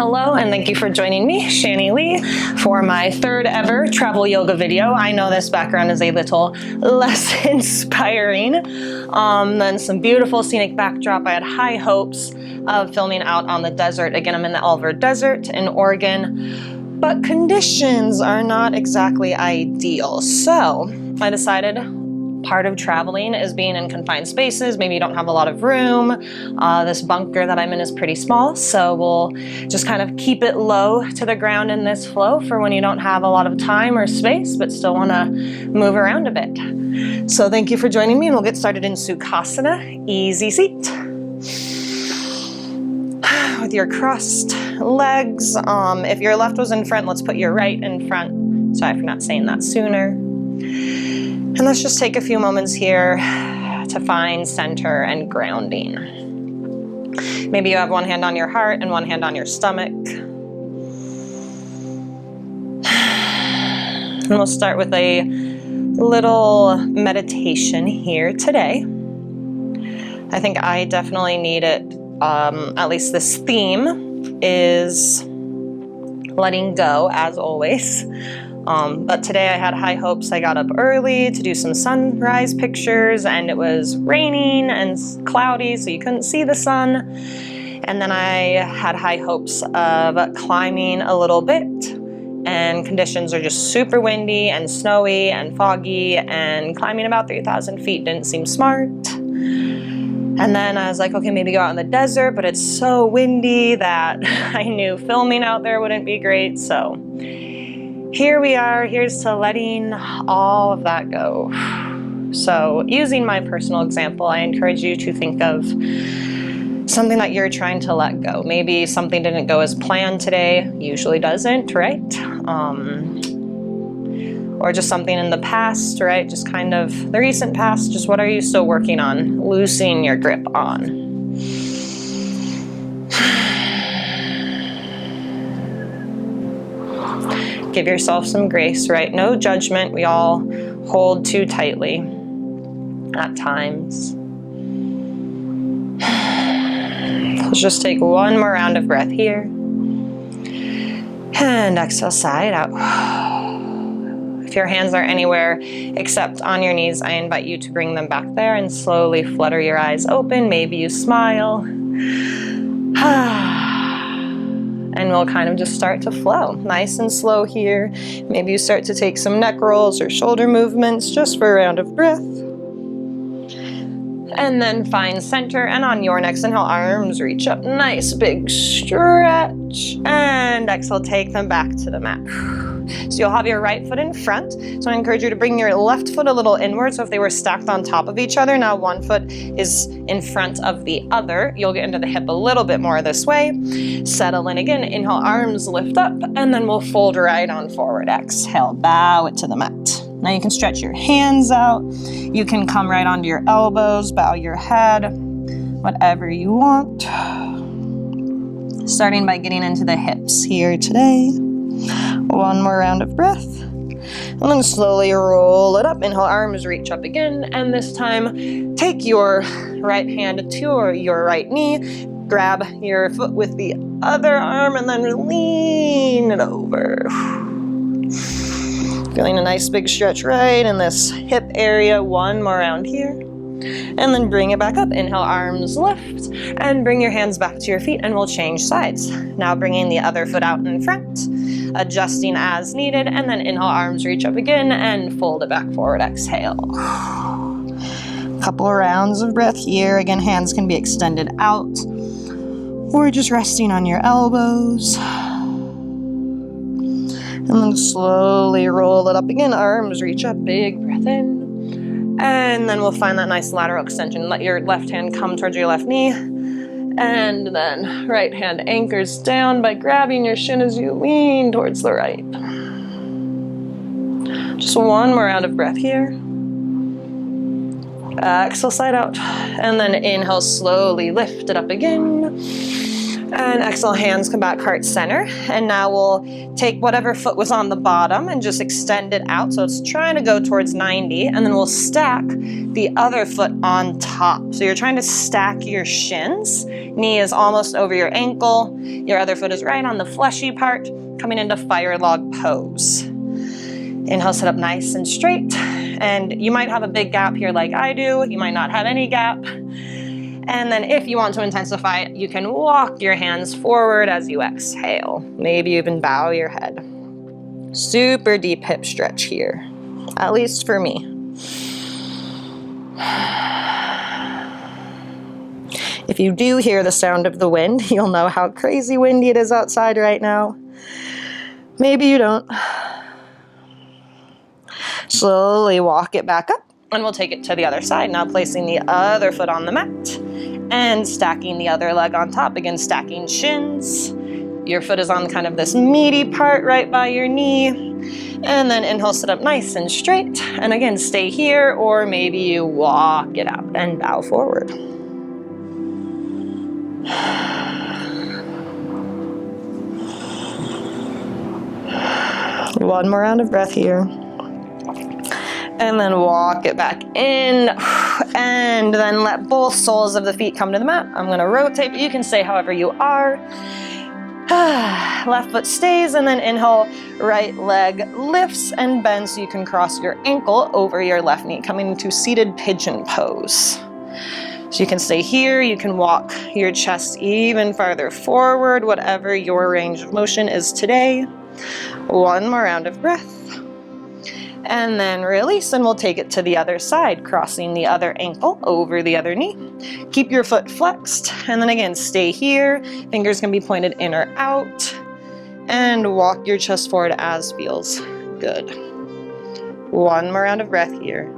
Hello, and thank you for joining me, Shanny Leigh, for my third ever travel yoga video. I know this background is a little less inspiring than some beautiful scenic backdrop. I had high hopes of filming out on the desert. Again, I'm in the Malheur Desert in Oregon, but conditions are not exactly ideal. So I decided part of traveling is being in confined spaces. Maybe you don't have a lot of room. This bunker that I'm in is pretty small, so we'll just kind of keep it low to the ground in this flow for when you don't have a lot of time or space, but still want to move around a bit. So thank you for joining me, and we'll get started in Sukhasana, easy seat. With your crossed legs. If your left was in front, let's put your right in front. Sorry for not saying that sooner. And let's just take a few moments here to find center and grounding. Maybe you have one hand on your heart and one hand on your stomach. And we'll start with a little meditation here today. I think I definitely need it. At least this theme is letting go, as always. But today I had high hopes. I got up early to do some sunrise pictures, and it was raining and cloudy, so you couldn't see the sun. And then I had high hopes of climbing a little bit, and conditions are just super windy and snowy and foggy, and climbing about 3,000 feet didn't seem smart. And then I was like, okay, maybe go out in the desert, but it's so windy that I knew filming out there wouldn't be great, so here we are. Here's to letting all of that go. So using my personal example, I encourage you to think of something that you're trying to let go. Maybe something didn't go as planned today, usually doesn't, right? Or just something in the past, right? Just kind of the recent past, just what are you still working on, loosening your grip on? Give yourself some grace, right? No judgment. We all hold too tightly at times. Let's just take one more round of breath here. And exhale, side out. If your hands are anywhere except on your knees, I invite you to bring them back there and slowly flutter your eyes open. Maybe you smile. And we'll kind of just start to flow nice and slow here. Maybe you start to take some neck rolls or shoulder movements just for a round of breath. And then find center, and on your next inhale, arms reach up, nice big stretch. And exhale, take them back to the mat. So you'll have your right foot in front. So I encourage you to bring your left foot a little inward. So if they were stacked on top of each other, now one foot is in front of the other. You'll get into the hip a little bit more this way. Settle in again. Inhale, arms lift up, and then we'll fold right on forward. Exhale, bow it to the mat. Now you can stretch your hands out. You can come right onto your elbows, bow your head, whatever you want. Starting by getting into the hips here today. One more round of breath. And then slowly roll it up. Inhale, arms reach up again. And this time, take your right hand to your right knee. Grab your foot with the other arm and then lean it over. Feeling a nice big stretch right in this hip area. One more round here. And then bring it back up. Inhale, arms lift, and bring your hands back to your feet, and we'll change sides. Now bringing the other foot out in front, adjusting as needed, and then inhale, arms reach up again, and fold it back forward. Exhale. Couple of rounds of breath here. Again, hands can be extended out, or just resting on your elbows. And then slowly roll it up again. Arms reach up, big breath in. And then we'll find that nice lateral extension. Let your left hand come towards your left knee. And then right hand anchors down by grabbing your shin as you lean towards the right. Just one more round of breath here. Exhale, side out. And then inhale, slowly lift it up again. And exhale, hands come back heart center. And now we'll take whatever foot was on the bottom and just extend it out. So it's trying to go towards 90. And then we'll stack the other foot on top. So you're trying to stack your shins. Knee is almost over your ankle. Your other foot is right on the fleshy part, coming into fire log pose. Inhale, sit up nice and straight. And you might have a big gap here like I do. You might not have any gap. And then if you want to intensify it, you can walk your hands forward as you exhale. Maybe even bow your head. Super deep hip stretch here, at least for me. If you do hear the sound of the wind, you'll know how crazy windy it is outside right now. Maybe you don't. Slowly walk it back up, and we'll take it to the other side. Now placing the other foot on the mat and stacking the other leg on top. Again, stacking shins. Your foot is on kind of this meaty part right by your knee. And then inhale, sit up nice and straight. And again, stay here, or maybe you walk it out and bow forward. One more round of breath here. And then walk it back in, and then let both soles of the feet come to the mat. I'm gonna rotate, but you can stay however you are. Left foot stays, and then inhale, right leg lifts and bends so you can cross your ankle over your left knee, coming into seated pigeon pose. So you can stay here, you can walk your chest even farther forward, whatever your range of motion is today. One more round of breath. And then release, and we'll take it to the other side, crossing the other ankle over the other knee. Keep your foot flexed, and then again, stay here. Fingers can be pointed in or out, and walk your chest forward as feels good. One more round of breath here.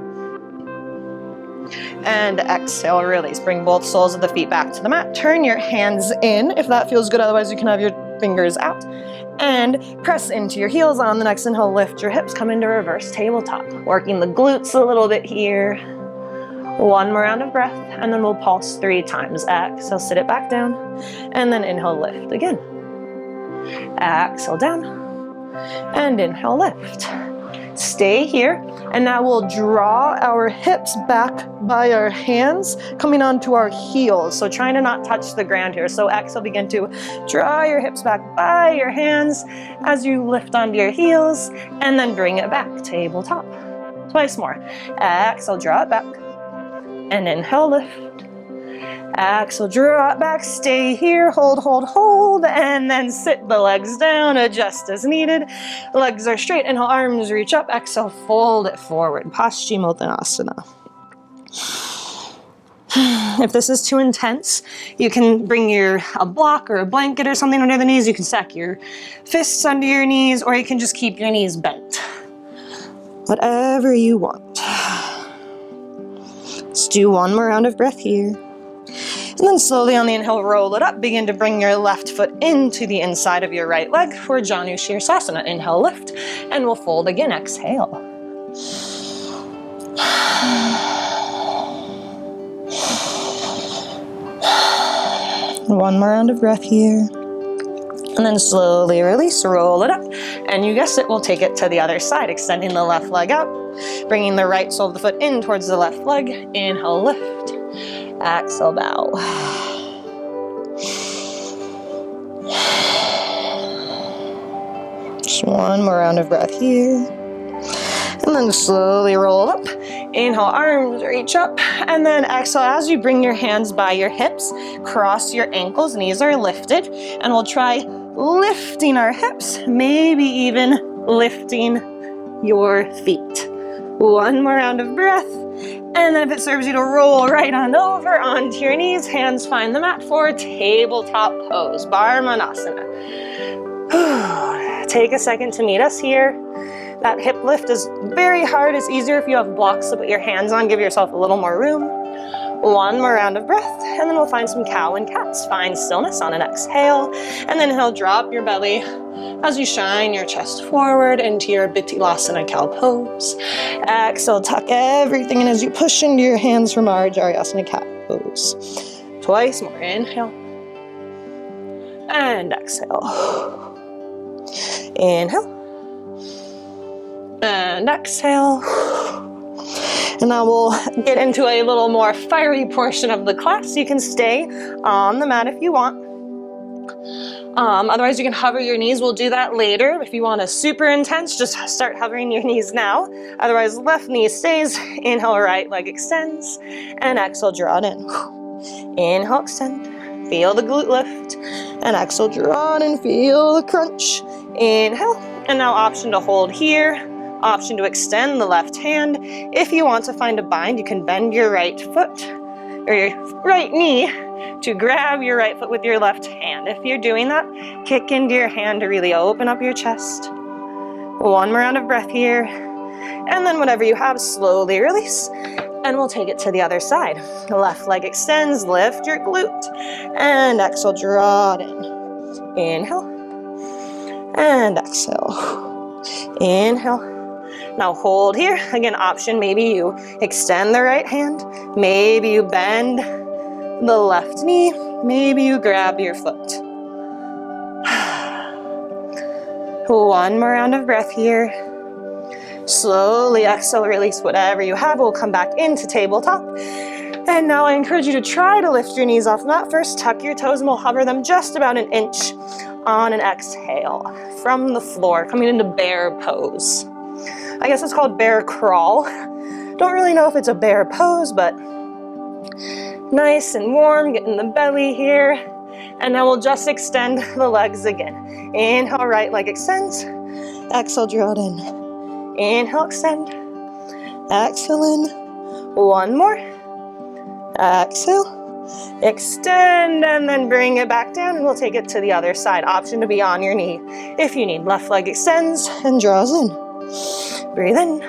And exhale, release. Bring both soles of the feet back to the mat. Turn your hands in if that feels good, otherwise you can have your fingers out. And press into your heels. On the next inhale, lift your hips, come into reverse tabletop. Working the glutes a little bit here. One more round of breath, and then we'll pulse 3 times. Exhale, sit it back down, and then inhale, lift again. Exhale, down, and inhale, lift. Stay here, and now we'll draw our hips back by our hands, coming onto our heels. So trying to not touch the ground here. So exhale, begin to draw your hips back by your hands as you lift onto your heels, and then bring it back, tabletop. Twice more. Exhale, draw it back, and inhale, lift. Exhale, draw it back, stay here, hold, hold, hold, and then sit the legs down, adjust as needed. Legs are straight, inhale, arms reach up, exhale, fold it forward, Paschimottanasana. If this is too intense, you can bring a block or a blanket or something under the knees. You can stack your fists under your knees, or you can just keep your knees bent. Whatever you want. Let's do one more round of breath here. And then slowly on the inhale, roll it up. Begin to bring your left foot into the inside of your right leg for Janu Shirsasana. Inhale, lift, and we'll fold again. Exhale. One more round of breath here. And then slowly release, roll it up. And you guessed it, we'll take it to the other side, extending the left leg out, bringing the right sole of the foot in towards the left leg. Inhale, lift. Exhale, bow. Just one more round of breath here. And then slowly roll up. Inhale, arms reach up. And then exhale, as you bring your hands by your hips, cross your ankles, knees are lifted. And we'll try lifting our hips, maybe even lifting your feet. One more round of breath. And then if it serves you to roll right on over onto your knees, hands find the mat for tabletop pose, Barmanasana. Take a second to meet us here. That hip lift is very hard. It's easier if you have blocks to put your hands on. Give yourself a little more room. One more round of breath, and then we'll find some cow and cats. Find stillness on an exhale, and then he'll drop your belly as you shine your chest forward into your Bittilasana cow pose. Exhale, tuck everything in as you push into your hands from Ardjarayasana cat pose. Twice more. Inhale. and exhale. Inhale, and exhale. And now we'll get into a little more fiery portion of the class. You can stay on the mat if you want. Otherwise you can hover your knees. We'll do that later. If you want a super intense, just start hovering your knees now. Otherwise, left knee stays. Inhale, right leg extends. And exhale, draw it in. Inhale, extend. Feel the glute lift. And exhale, draw it in. Feel the crunch. Inhale. And now option to hold here. Option to extend the left hand. If you want to find a bind, you can bend your right foot or your right knee to grab your right foot with your left hand. If you're doing that, kick into your hand to really open up your chest. One more round of breath here. And then whatever you have, slowly release. And we'll take it to the other side. The left leg extends, lift your glute. And exhale, draw it in. Inhale. And exhale. Inhale. Now hold here. Again, option, maybe you extend the right hand. Maybe you bend the left knee. Maybe you grab your foot. One more round of breath here. Slowly exhale, release whatever you have. We'll come back into tabletop. And now I encourage you to try to lift your knees off the mat. First, tuck your toes and we'll hover them just about an inch on an exhale from the floor, coming into bear pose. I guess it's called bear crawl. Don't really know if it's a bear pose, but nice and warm, getting the belly here. And now we'll just extend the legs again. Inhale, right leg extends. Exhale, draw it in. Inhale, extend. Exhale in. One more. Exhale. Extend and then bring it back down and we'll take it to the other side. Option to be on your knee if you need. Left leg extends and draws in. Breathe in.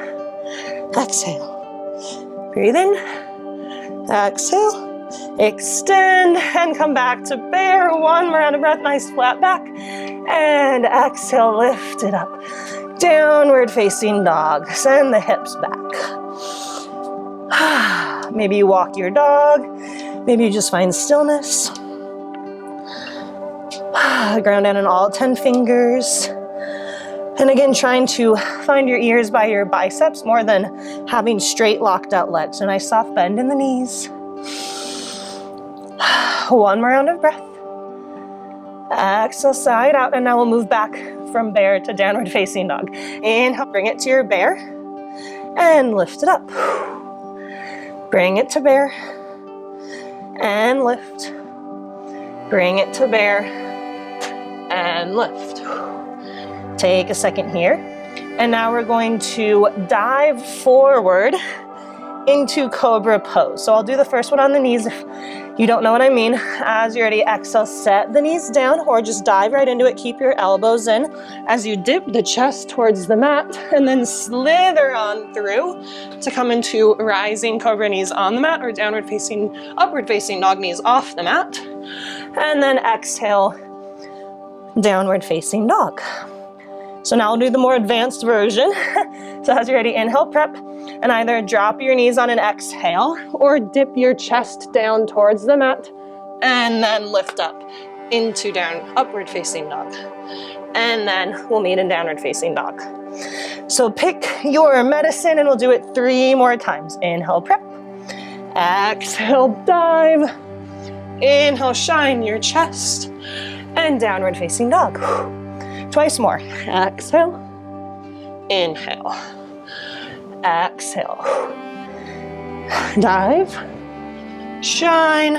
Exhale. Breathe in. Exhale. Extend and come back to bear. One more round of breath. Nice flat back. And exhale, lift it up. Downward facing dog. Send the hips back. Maybe you walk your dog. Maybe you just find stillness. Ground down in all 10 fingers. And again, trying to find your ears by your biceps more than having straight locked out legs. A nice soft bend in the knees. One more round of breath. Exhale, side out. And now we'll move back from bear to downward facing dog. Inhale, bring it to your bear. And lift it up. Bring it to bear. And lift. Bring it to bear. And lift. Take a second here. And now we're going to dive forward into cobra pose. So I'll do the first one on the knees if you don't know what I mean. As you're ready, exhale, set the knees down or just dive right into it. Keep your elbows in as you dip the chest towards the mat and then slither on through to come into rising cobra knees on the mat or upward facing dog knees off the mat. And then exhale, downward facing dog. So now we'll do the more advanced version. So as you're ready, inhale, prep, and either drop your knees on an exhale or dip your chest down towards the mat and then lift up into upward facing dog. And then we'll meet in downward facing dog. So pick your medicine and we'll do it 3 more times. Inhale, prep, exhale, dive, inhale, shine your chest, and downward facing dog. Twice more. Exhale. Inhale. Exhale. Dive. Shine.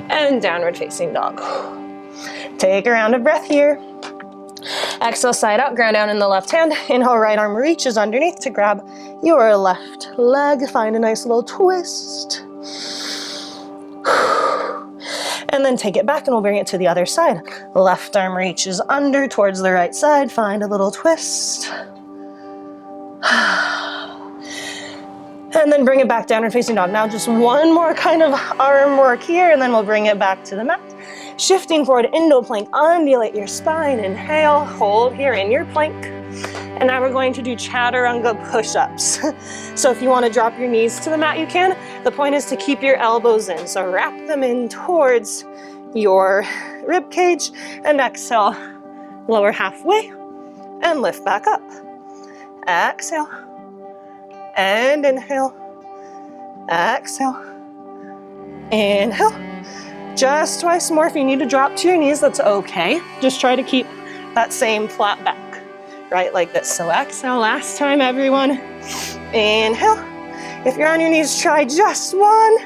And downward facing dog. Take a round of breath here. Exhale, side out, ground down in the left hand. Inhale, right arm reaches underneath to grab your left leg. Find a nice little twist. And then take it back and we'll bring it to the other side. Left arm reaches under towards the right side. Find a little twist. And then bring it back downward facing dog. Now just one more kind of arm work here and then we'll bring it back to the mat. Shifting forward into a plank, undulate your spine. Inhale, hold here in your plank. And now we're going to do chaturanga push-ups. So if you want to drop your knees to the mat, you can. The point is to keep your elbows in. So wrap them in towards your rib cage, and exhale, lower halfway and lift back up. Exhale and inhale. Exhale. Inhale. Just twice more. If you need to drop to your knees, that's okay. Just try to keep that same flat back, right? Like this. So exhale, last time everyone. Inhale. If you're on your knees, try just one.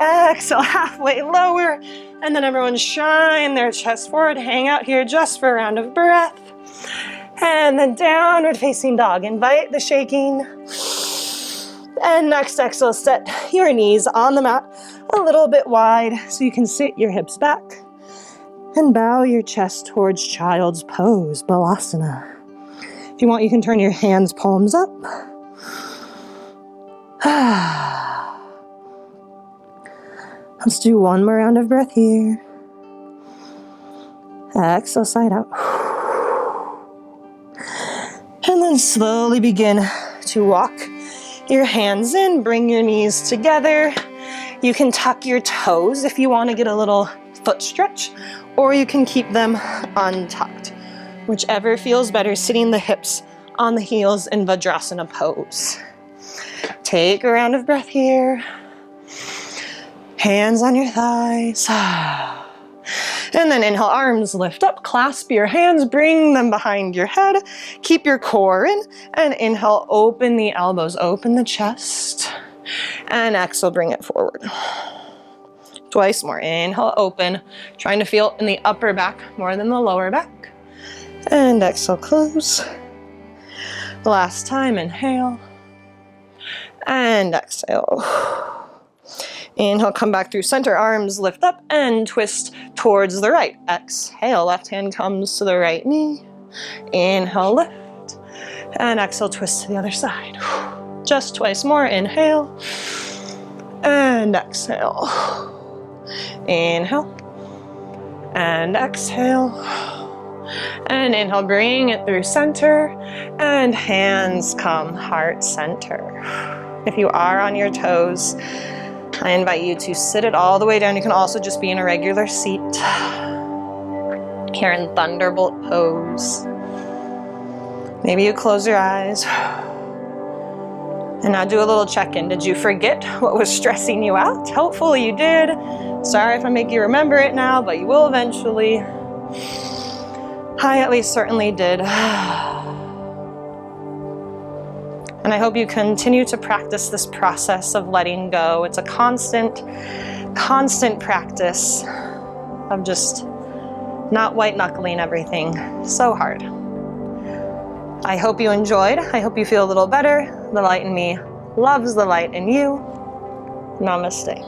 Exhale, halfway lower. And then everyone shine their chest forward. Hang out here just for a round of breath. And then downward facing dog. Invite the shaking. And next exhale, set your knees on the mat a little bit wide so you can sit your hips back and bow your chest towards child's pose, Balasana. If you want, you can turn your hands, palms up. Let's do one more round of breath here. Exhale, side out. And then slowly begin to walk your hands in, bring your knees together. You can tuck your toes if you want to get a little foot stretch, or you can keep them untucked. Whichever feels better, sitting the hips on the heels in Vajrasana pose. Take a round of breath here. Hands on your thighs. And then inhale, arms lift up, clasp your hands, bring them behind your head. Keep your core in, and inhale, open the elbows, open the chest. And exhale, bring it forward. Twice more. Inhale, open, trying to feel in the upper back more than the lower back. And exhale, close. Last time, inhale. And exhale. Inhale, come back through center, arms lift up and twist towards the right. Exhale, left hand comes to the right knee. Inhale, lift. And exhale, twist to the other side. Just twice more. Inhale. And exhale. Inhale. And exhale. And inhale, bring it through center. And hands come heart center. If you are on your toes, I invite you to sit it all the way down. You can also just be in a regular seat. Here in Thunderbolt pose. Maybe you close your eyes. And now do a little check-in. Did you forget what was stressing you out? Hopefully you did. Sorry if I make you remember it now, but you will eventually. I at least certainly did. And I hope you continue to practice this process of letting go. It's a constant practice of just not white-knuckling everything so hard. I hope you enjoyed. I hope you feel a little better. The light in me loves the light in you. Namaste.